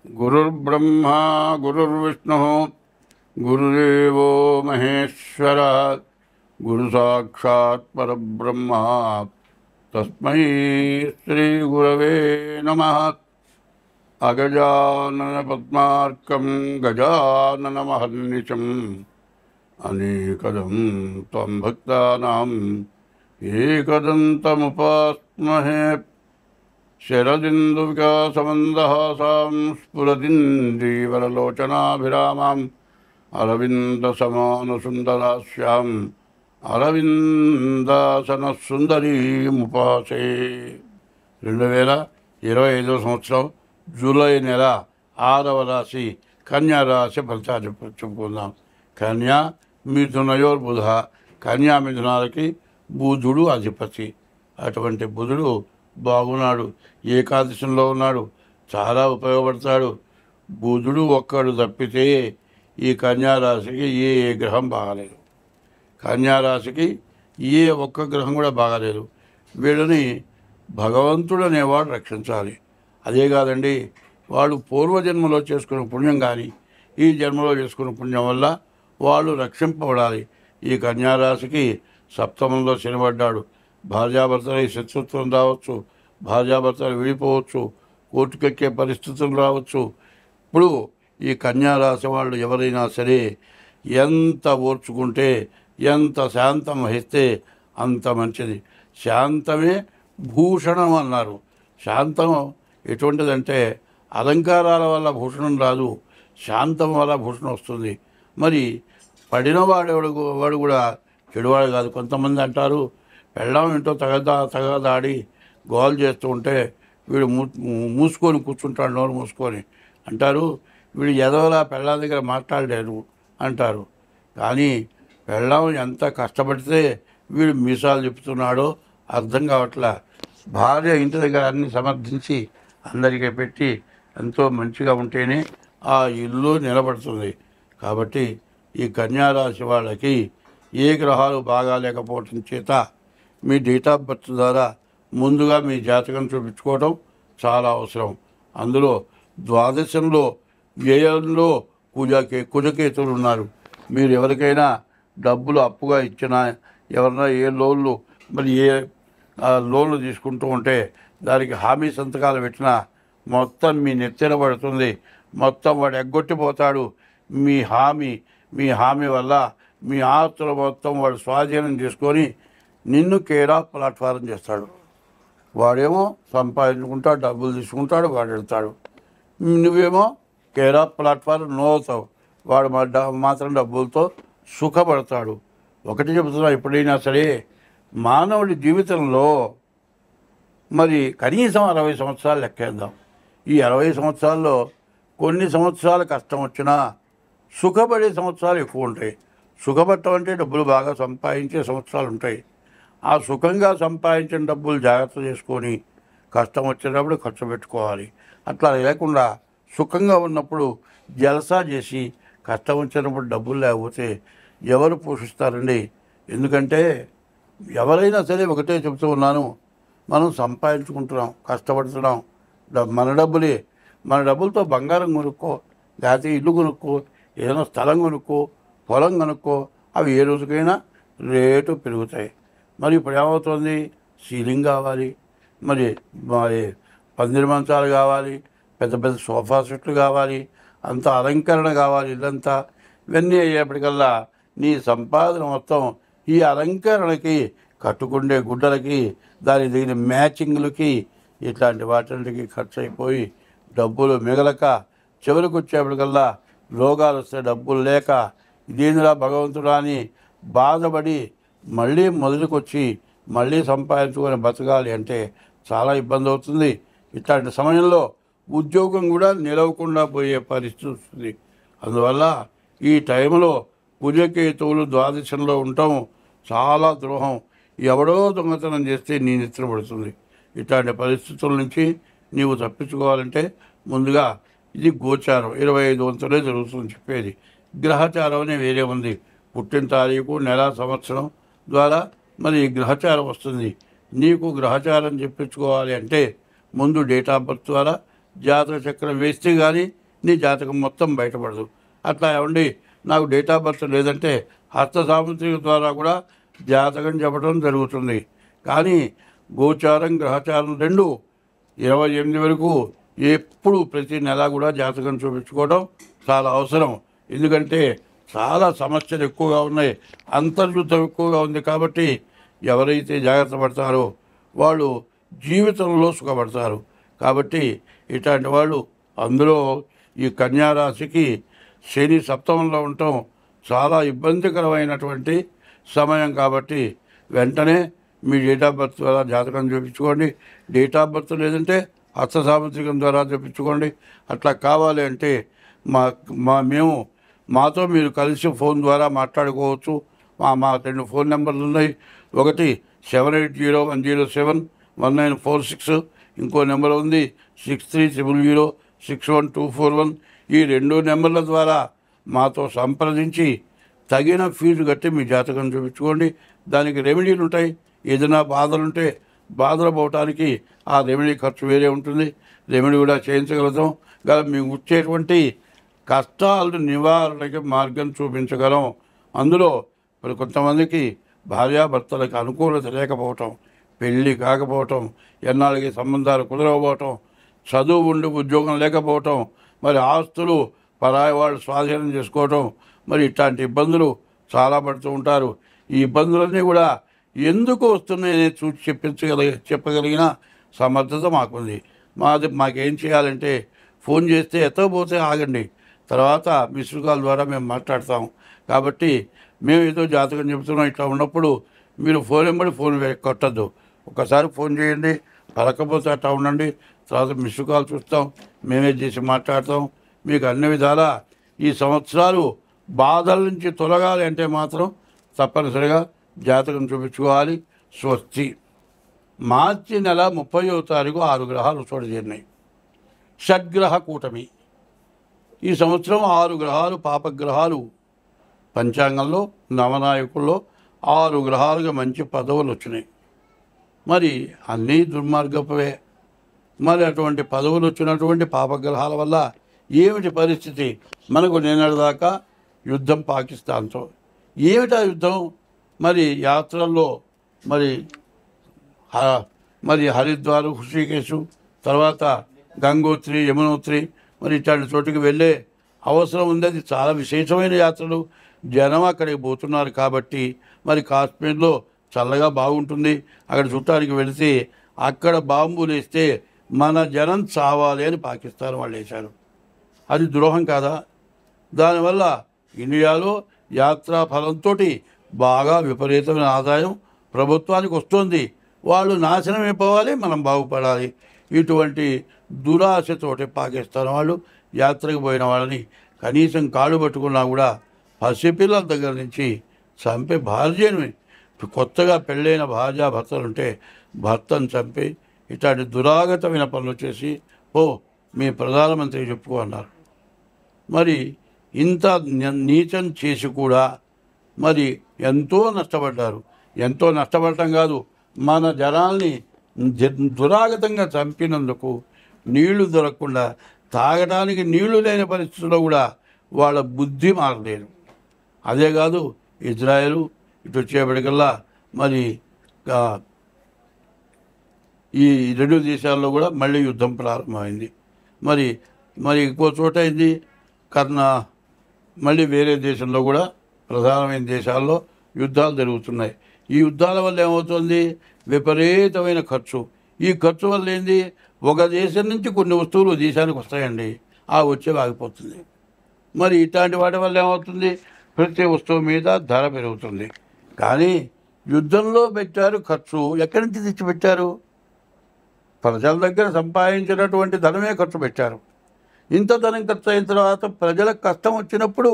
गुरुर्ब्रह्मा गुरुर्विष्णुः गुरुदेवो महेश्वरः गुरुसाक्षात् परब्रह्म तस्मै श्रीगुरवे नमः। अगजाननपद्मार्कं गजाननमहर्निशम् अनेकदं त्वं भक्तानाम् एकदन्तमुपास्महे। शरदिन्दुविकासमन्दहासां स्फुरदिन्दीवरलोचनाभिरामाम् अरविन्दसमानसुन्दरास्याम् अरविन्दासनसुन्दरीमुपासे। 2025 సంవత్సరం జూలై నెల 6వ రాశి కన్యా రాశి ఫలితాలు చెప్పుకుందాం. కన్యా మిథునయోర్బుధ. కన్యా మిథునాలకి బుధుడు అధిపతి. అటువంటి బుధుడు బాగున్నాడు, ఏకాదశంలో ఉన్నాడు, చాలా ఉపయోగపడతాడు. బుధుడు ఒక్కడు తప్పితే ఈ కన్యారాశికి ఏ గ్రహం బాగాలేదు. కన్యారాశికి ఏ ఒక్క గ్రహం కూడా బాగాలేదు. వీళ్ళని భగవంతుడు అనేవాడు రక్షించాలి. అదే కాదండి, వాళ్ళు పూర్వజన్మలో చేసుకున్న పుణ్యం కానీ ఈ జన్మలో చేసుకున్న పుణ్యం వల్ల వాళ్ళు రక్షింపబడాలి. ఈ కన్యారాశికి సప్తమంలో శనిపడ్డాడు. భార్యాభర్తల శత్రుత్వం రావచ్చు, భార్యాభర్తలు విడిపోవచ్చు, కోర్టుకెక్కే పరిస్థితులు రావచ్చు. ఇప్పుడు ఈ కన్యారాశి వాళ్ళు ఎవరైనా సరే ఎంత ఓర్చుకుంటే, ఎంత శాంతం వహిస్తే అంత మంచిది. శాంతమే భూషణం అన్నారు. శాంతం ఎటువంటిదంటే అలంకారాల వల్ల భూషణం రాదు, శాంతం వల్ల భూషణం వస్తుంది. మరి వాడు కూడా చెడువాడు కాదు. కొంతమంది అంటారు, పెళ్ళాం ఏంటో తగదాడి గోల్ చేస్తూ ఉంటే వీడు మూసుకొని కూర్చుంటాడు, నోరు మూసుకొని అంటారు. వీడు ఎదవలా పెళ్ళాం దగ్గర మాట్లాడలేరు అంటారు. కానీ పెళ్ళాం ఎంత కష్టపడితే వీడు మీసాలు చెప్తున్నాడో అర్థం కావట్లా. భార్య ఇంటి దగ్గర అన్ని సమర్థించి అందరికీ పెట్టి ఎంతో మంచిగా ఉంటేనే ఆ ఇల్లు నిలబడుతుంది. కాబట్టి ఈ కన్యారాశి వాళ్ళకి ఏ గ్రహాలు బాగా లేకపోవటం చేత మీ డేట్ ఆఫ్ బర్త్ ద్వారా ముందుగా మీ జాతకం చూపించుకోవడం చాలా అవసరం. అందులో ద్వాదశంలో వ్యయంలో కుజకేతులు ఉన్నారు. మీరు ఎవరికైనా డబ్బులు అప్పుగా ఇచ్చినా, ఎవరైనా ఏ లోన్లు లోన్లు తీసుకుంటూ ఉంటే దానికి హామీ సంతకాలు పెట్టినా మొత్తం మీ నెత్తిన పడుతుంది. మొత్తం వాడు ఎగ్గొట్టిపోతాడు. మీ హామీ వల్ల మీ ఆస్తులు మొత్తం వాడు స్వాధీనం చేసుకొని నిన్ను కేర్ ఆఫ్ ప్లాట్ఫారం చేస్తాడు. వాడేమో సంపాదించుకుంటాడు, డబ్బులు తీసుకుంటాడు, వాడు వెళ్తాడు. నువ్వేమో కేర్ ఆఫ్ ప్లాట్ఫారం నో అవుతావు. వాడు మాత్రం డబ్బులతో సుఖపడతాడు. ఒకటి చెబుతున్నా, ఎప్పుడైనా సరే మానవుడి జీవితంలో మరి కనీసం 60 సంవత్సరాలు లెక్కేద్దాం. ఈ 60 సంవత్సరాల్లో కొన్ని సంవత్సరాలు కష్టం వచ్చినా సుఖపడే సంవత్సరాలు ఎక్కువ ఉంటాయి. సుఖపడటం అంటే డబ్బులు బాగా సంపాదించే సంవత్సరాలు ఉంటాయి. ఆ సుఖంగా సంపాదించిన డబ్బులు జాగ్రత్త చేసుకొని కష్టం వచ్చేటప్పుడు ఖర్చు పెట్టుకోవాలి. అట్లా లేకుండా సుఖంగా ఉన్నప్పుడు జలసా చేసి కష్టం వచ్చినప్పుడు డబ్బులు లేకపోతే ఎవరు పోషిస్తారండి? ఎందుకంటే ఎవరైనా సరే ఒకటే చెబుతూ ఉన్నాను, మనం సంపాదించుకుంటున్నాం, కష్టపడుతున్నాం, మన డబ్బులతో బంగారం కొనుక్కో, లేకపోతే ఇల్లు కొనుక్కో, ఏదైనా స్థలం కొనుక్కో, పొలం కొనుక్కో. అవి ఏ రోజుకైనా రేటు పెరుగుతాయి. మరి ఇప్పుడు ఏమవుతుంది? సీలింగ్ కావాలి, మరి పందిరి మంచాలు కావాలి, పెద్ద పెద్ద సోఫా సెట్లు కావాలి, అంత అలంకరణ కావాలి ఇదంతా. ఇవన్నీ అయ్యేప్పటికల్లా నీ సంపాదన మొత్తం ఈ అలంకరణకి, కట్టుకుండే గుడ్డలకి, దానికి తగిన మ్యాచింగ్లకి, ఇట్లాంటి వాటికి ఖర్చు అయిపోయి డబ్బులు మిగలక చివరికి వచ్చేప్పటికల్లా రోగాలు వస్తే డబ్బులు లేక ఇదేందిరా భగవంతుడా అని బాధపడి మళ్ళీ మొదలుకొచ్చి మళ్ళీ సంపాదించుకొని బతకాలి అంటే చాలా ఇబ్బంది అవుతుంది. ఇట్లాంటి సమయంలో ఉద్యోగం కూడా నిలవకుండా పోయే పరిస్థితి వస్తుంది. అందువల్ల ఈ టైంలో కుజకేతువులు ద్వాదశంలో ఉండటం చాలా ద్రోహం. ఎవడో దొంగతనం చేస్తే నీ నిద్ర పడుతుంది. ఇట్లాంటి పరిస్థితుల నుంచి నీవు తప్పించుకోవాలంటే ముందుగా ఇది గోచారం 25 వంతులే జరుగుతుంది చెప్పేది. గ్రహచారం అనే వేరే ఉంది. పుట్టిన తారీఖు, నెల, సంవత్సరం ద్వారా మరి గ్రహచారం వస్తుంది. నీకు గ్రహచారం చెప్పించుకోవాలి అంటే ముందు డేట్ ఆఫ్ బర్త్ ద్వారా జాతక చక్రం వేస్తే కానీ నీ జాతకం మొత్తం బయటపడదు. అట్లా ఏమండి నాకు డేట్ ఆఫ్ బర్త్ లేదంటే హస్త సాముద్రిక ద్వారా కూడా జాతకం చెప్పడం జరుగుతుంది. కానీ గోచారం గ్రహచారం రెండు 28 వరకు ఎప్పుడు ప్రతి నెల కూడా జాతకం చూపించుకోవడం చాలా అవసరం. ఎందుకంటే చాలా సమస్యలు ఎక్కువగా ఉన్నాయి, అంతర్యుద్ధం ఎక్కువగా ఉంది. కాబట్టి ఎవరైతే జాగ్రత్త పడతారో వాళ్ళు జీవితంలో సుఖపడతారు. కాబట్టి ఇట్లాంటి వాళ్ళు అందులో ఈ కన్యారాశికి శని సప్తమంలో ఉండటం చాలా ఇబ్బందికరమైనటువంటి సమయం. కాబట్టి వెంటనే మీ డేట్ ఆఫ్ బర్త్ ద్వారా జాతకం చూపించుకోండి. డేట్ ఆఫ్ బర్త్ లేదంటే హస్త సాముద్రికం ద్వారా చూపించుకోండి. అట్లా కావాలి అంటే మాతో మీరు కలిసి ఫోన్ ద్వారా మాట్లాడుకోవచ్చు. మా 2 ఫోన్ నెంబర్లు ఉన్నాయి. ఒకటి 7801071946, ఇంకో నెంబర్ ఉంది 6300061241. ఈ 2 నెంబర్ల ద్వారా మాతో సంప్రదించి తగిన ఫీజు కట్టి మీ జాతకం చూపించుకోండి. దానికి రెమెడీలు ఉంటాయి. ఏదైనా బాధలుంటే బాధలు పోవటానికి ఆ రెమెడీ ఖర్చు వేరే ఉంటుంది. రెమెడీ కూడా చేయించగలుగుతాం. మీకు వచ్చేటువంటి కష్టాలు నివారణకి మార్గం చూపించగలం. అందులో మరి కొంతమందికి భార్యాభర్తలకు అనుకూలత లేకపోవటం, పెళ్ళి కాకపోవటం, ఎన్నాళ్ళకి సంబంధాలు కుదరకపోవటం, చదువు ఉండి ఉద్యోగం లేకపోవటం, మరి ఆస్తులు పరాయి వాళ్ళు స్వాధీనం చేసుకోవటం, మరి ఇట్లాంటి ఇబ్బందులు చాలా పడుతూ ఉంటారు. ఈ ఇబ్బందులన్నీ కూడా ఎందుకు వస్తున్నాయని చూసి చెప్పగలిగిన సమర్థత మాకుంది. మాకేం చేయాలంటే ఫోన్ చేస్తే ఎత్తకపోతే ఆగండి, తర్వాత మిస్డ్ కాల్ ద్వారా మేము మాట్లాడతాం. కాబట్టి మేము ఏదో జాతకం చెబుతున్నాం ఇట్లా ఉన్నప్పుడు మీరు ఫోన్ కొట్టద్దు. ఒకసారి ఫోన్ చేయండి, పలకపోతే అట్లా ఉండండి, తర్వాత మిస్డ్ కాల్ చూస్తాం, మేమే చేసి మాట్లాడతాం. మీకు అన్ని విధాలా ఈ సంవత్సరాలు బాధల నుంచి తొలగాలి అంటే మాత్రం తప్పనిసరిగా జాతకం చూపించుకోవాలి. స్వస్తి. మార్చి నెల 30వ తారీఖు 6 గ్రహాలు చోటు చేరినాయి. షడ్గ్రహ కూటమి. ఈ సంవత్సరం 6 గ్రహాలు పాపగ్రహాలు పంచాంగంలో నవనాయకుల్లో 6 గ్రహాలుగా మంచి పదవులు వచ్చినాయి. మరి అన్నీ దుర్మార్గపవే. మరి అటువంటి పదవులు వచ్చినటువంటి పాపగ్రహాల వల్ల ఏమిటి పరిస్థితి? మనకు నిన్నటిదాకా యుద్ధం పాకిస్తాన్తో. ఏమిటా యుద్ధం? మరి యాత్రల్లో మరి హరిద్వారు, హృషికేశు, తర్వాత గంగోత్రి, యమునోత్రి, మరి ఇట్లాంటి చోటుకి వెళ్ళే అవసరం ఉంది. అది చాలా విశేషమైన యాత్రలు. జనం అక్కడికి పోతున్నారు కాబట్టి మరి కాశ్మీర్లో చల్లగా బాగుంటుంది. అక్కడ చుట్టానికి వెళితే అక్కడ బాంబులు వేస్తే మన జనం చావాలి అని పాకిస్తాన్ వాళ్ళు వేశారు. అది ద్రోహం కాదా? దానివల్ల ఇండియాలో యాత్రా ఫలంతో బాగా విపరీతమైన ఆదాయం ప్రభుత్వానికి వస్తుంది. వాళ్ళు నాశనం అయిపోవాలి, మనం బాగుపడాలి. ఇటువంటి దురాశతోటి పాకిస్తాన్ వాళ్ళు యాత్రకు పోయిన వాళ్ళని కనీసం కాళ్ళు పట్టుకున్నా కూడా పసిపిల్లల దగ్గర నుంచి చంపి భార్యని, కొత్తగా పెళ్ళైన భార్యాభర్తలుంటే భర్తను చంపి ఇట్లాంటి దురాగతమైన పనులు చేసి మీ ప్రధానమంత్రి చెప్పుకో అన్నారు. మరి ఇంత నీచం చేసి కూడా మరి ఎంతో నష్టపడ్డారు. ఎంతో నష్టపడటం కాదు, మన జనాల్ని దురాగతంగా చంపినందుకు నీళ్లు దొరకకుండా తాగడానికి నీళ్లు లేని పరిస్థితుల్లో కూడా వాళ్ళ బుద్ధి మారలేదు. అదే కాదు, ఇజ్రాయెల్ ఇటు వచ్చేప్పటికల్లా మరి ఈ 2 దేశాల్లో కూడా మళ్ళీ యుద్ధం ప్రారంభమైంది. మరి ఇంకో చోట అయింది మళ్ళీ వేరే దేశంలో కూడా ప్రధానమైన దేశాల్లో యుద్ధాలు జరుగుతున్నాయి. ఈ యుద్ధాల వల్ల ఏమవుతుంది? విపరీతమైన ఖర్చు. ఈ ఖర్చు వల్ల ఏంది? ఒక దేశం నుంచి కొన్ని వస్తువులు దేశానికి వస్తాయండి, ఆ వచ్చేవి ఆగిపోతుంది. మరి ఇట్లాంటి వాటి వల్ల ఏమవుతుంది? ప్రతి వస్తువు మీద ధర పెరుగుతుంది. కానీ యుద్ధంలో పెట్టారు ఖర్చు. ఎక్కడి నుంచి తెచ్చిపెట్టారు? ప్రజల దగ్గర సంపాదించినటువంటి ధనమే ఖర్చు పెట్టారు. ఇంత ధనం ఖర్చు అయిన తర్వాత ప్రజలకు కష్టం వచ్చినప్పుడు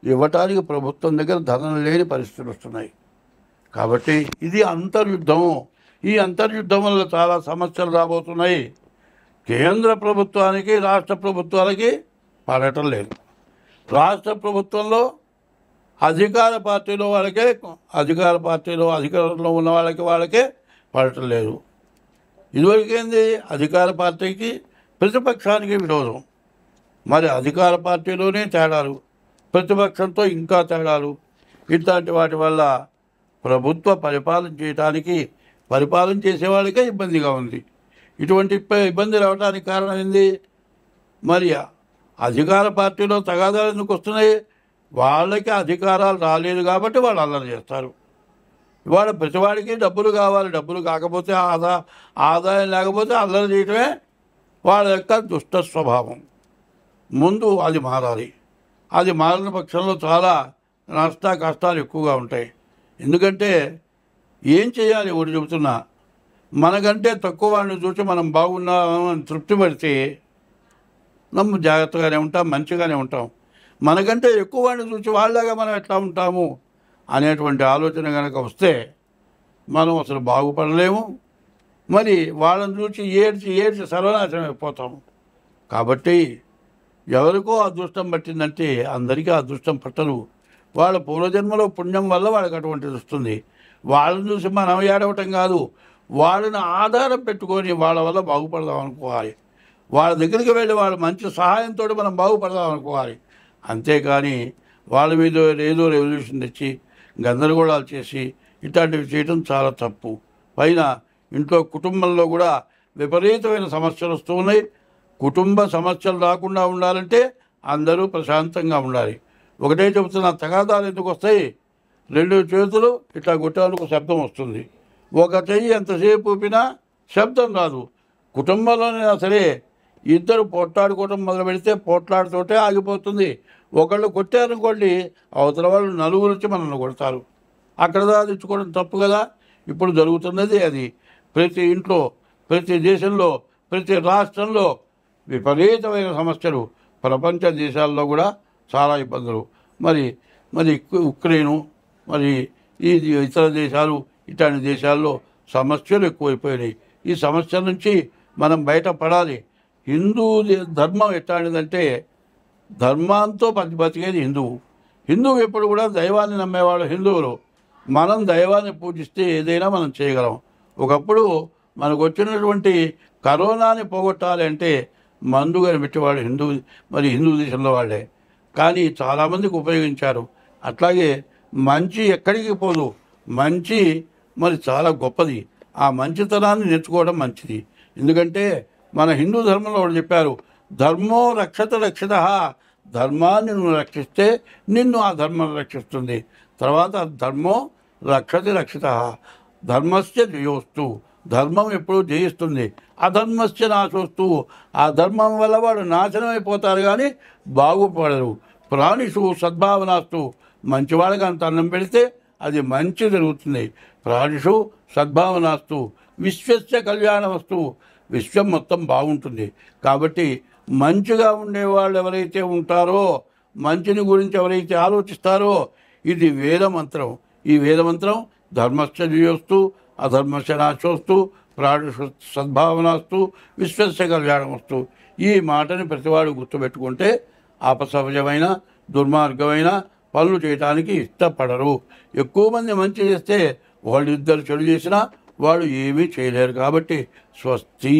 ఇవ్వటానికి ప్రభుత్వం దగ్గర ధనం లేని పరిస్థితులు వస్తున్నాయి. కాబట్టి ఇది అంతర్యుద్ధం. ఈ అంతర్యుద్ధం వల్ల చాలా సమస్యలు రాబోతున్నాయి. కేంద్ర ప్రభుత్వానికి, రాష్ట్ర ప్రభుత్వాలకి పడటం లేదు. రాష్ట్ర ప్రభుత్వంలో అధికార పార్టీలో అధికారంలో ఉన్న వాళ్ళకే పడటం లేదు. ఇదివరకేంది? అధికార పార్టీకి ప్రతిపక్షానికి విరోధం. మరి అధికార పార్టీలోనే తేడాలు, ప్రతిపక్షంతో ఇంకా తేడాలు. ఇట్లాంటి వాటి వల్ల ప్రభుత్వ పరిపాలన చేసేవాళ్ళకే ఇబ్బందిగా ఉంది. ఇటువంటి ఇబ్బంది రావడానికి కారణం ఏంది? మరి అధికార పార్టీలో తగాదాలు ఎందుకు వస్తున్నాయి? వాళ్ళకి అధికారాలు రాలేదు కాబట్టి వాళ్ళు అల్లరి చేస్తారు. ఇవాళ ప్రతివాడికి డబ్బులు కావాలి, డబ్బులు కాకపోతే ఆదాయం లేకపోతే అల్లరి చేయటమే వాళ్ళ యొక్క దుష్ట స్వభావం. ముందు అది మారాలి. అది మారిన పక్షంలో చాలా కష్టాలు ఎక్కువగా ఉంటాయి. ఎందుకంటే ఏం చేయాలి? ఒకటి చెబుతున్నా, మనకంటే తక్కువ వాడిని చూసి మనం బాగున్నామని తృప్తి పడితే జాగ్రత్తగానే ఉంటాం, మంచిగానే ఉంటాం. మనకంటే ఎక్కువ వాడిని చూసి వాళ్ళలాగా మనం ఎట్లా ఉంటాము అనేటువంటి ఆలోచన కనుక వస్తే మనం అసలు బాగుపడలేము. మరి వాళ్ళని చూసి ఏడ్చి సర్వనాశనం అయిపోతాము. కాబట్టి ఎవరికో అదృష్టం పట్టిందంటే అందరికీ అదృష్టం పట్టదు. వాళ్ళ పూర్వజన్మలో పుణ్యం వల్ల వాళ్ళకి అటువంటిది వస్తుంది. వాళ్ళని చూసి మనం ఏడవటం కాదు, వాళ్ళని ఆధారం పెట్టుకొని వాళ్ళ వల్ల బాగుపడదాం అనుకోవాలి. వాళ్ళ దగ్గరికి వెళ్ళి వాళ్ళ మంచి సహాయంతో మనం బాగుపడదాం అనుకోవాలి. అంతేకాని వాళ్ళ మీద ఏదో రెవల్యూషన్ తెచ్చి గందరగోళాలు చేసి ఇట్లాంటివి చేయడం చాలా తప్పు. పైన ఇంట్లో కుటుంబంలో కూడా విపరీతమైన సమస్యలు వస్తూ ఉన్నాయి. కుటుంబ సమస్యలు రాకుండా ఉండాలంటే అందరూ ప్రశాంతంగా ఉండాలి. ఒకటే చెబుతున్నా, తగాదాలు ఎందుకు వస్తాయి? 2 చేతులు ఇట్లా కొట్టాలకు శబ్దం వస్తుంది, ఒక చెయ్యి ఎంతసేపు ఊపినా శబ్దం రాదు. కుటుంబంలోనైనా సరే ఇద్దరు పోట్లాడుకోవడం మొదలు పెడితే పోట్లాడుతోటే ఆగిపోతుంది. ఒకళ్ళు కొట్టారనుకోండి, అవతల వాళ్ళు నలుగురు వచ్చి మనల్ని కొడతారు. అక్కడ తెచ్చుకోవడం తప్పు కదా. ఇప్పుడు జరుగుతున్నది అది. ప్రతి ఇంట్లో, ప్రతి దేశంలో, ప్రతి రాష్ట్రంలో విపరీతమైన సమస్యలు. ప్రపంచ దేశాల్లో కూడా చాలా ఇబ్బందులు. మరి ఉక్రెయిను, మరి ఈ ఇతర దేశాలు, ఇట్లాంటి దేశాల్లో సమస్యలు ఎక్కువైపోయినాయి. ఈ సమస్యల నుంచి మనం బయటపడాలి. హిందూ ధర్మం ఎట్లాంటిదంటే ధర్మంతో బతికేది హిందువు ఎప్పుడు కూడా దైవాన్ని నమ్మేవాళ్ళు హిందువులు. మనం దైవాన్ని పూజిస్తే ఏదైనా మనం చేయగలం. ఒకప్పుడు మనకు వచ్చినటువంటి కరోనాని పోగొట్టాలి అంటే మందు కనిపెట్టేవాళ్ళు హిందూ దేశంలో వాళ్ళే. కానీ చాలామందికి ఉపయోగించారు. అట్లాగే మంచి ఎక్కడికి పోదు. మంచి మరి చాలా గొప్పది. ఆ మంచితనాన్ని నేర్చుకోవడం మంచిది. ఎందుకంటే మన హిందూ ధర్మంలో వాళ్ళు చెప్పారు, ధర్మో రక్షిత. ధర్మాన్ని నువ్వు రక్షిస్తే నిన్ను ఆ ధర్మం రక్షిస్తుంది. తర్వాత ధర్మో రక్షిత, ధర్మస్య జయోస్తు. ధర్మం ఎప్పుడూ జయిస్తుంది. అధర్మస్య నాశోస్తు. ఆ ధర్మం వల్ల వాడు నాశనం అయిపోతారు కానీ బాగుపడరు. ప్రాణిషు సద్భావనాస్తు. మంచివాళ్ళకి అంత అన్నం పెడితే అది మంచి జరుగుతుంది. ప్రాణిషు సద్భావనాస్తు. విశ్వస్య కళ్యాణమస్తు. విశ్వం మొత్తం బాగుంటుంది. కాబట్టి మంచిగా ఉండేవాళ్ళు ఎవరైతే ఉంటారో, మంచిని గురించి ఎవరైతే ఆలోచిస్తారో, ఇది వేదమంత్రం. ఈ వేదమంత్రం ధర్మస్య జయోస్తు, అధర్మస్య నాశోస్తు, ప్రాణిషు సద్భావనాస్తు, విశ్వస్య కళ్యాణమస్తు. ఈ మాటని ప్రతివాడు గుర్తుపెట్టుకుంటే అపసహజమైన దుర్మార్గమైన పనులు చేయడానికి ఇష్టపడరు. ఎక్కువ మంది మంచి చేస్తే వాళ్ళిద్దరు చెడు చేసినా వాళ్ళు ఏమీ చేయలేరు. కాబట్టి స్వస్తి.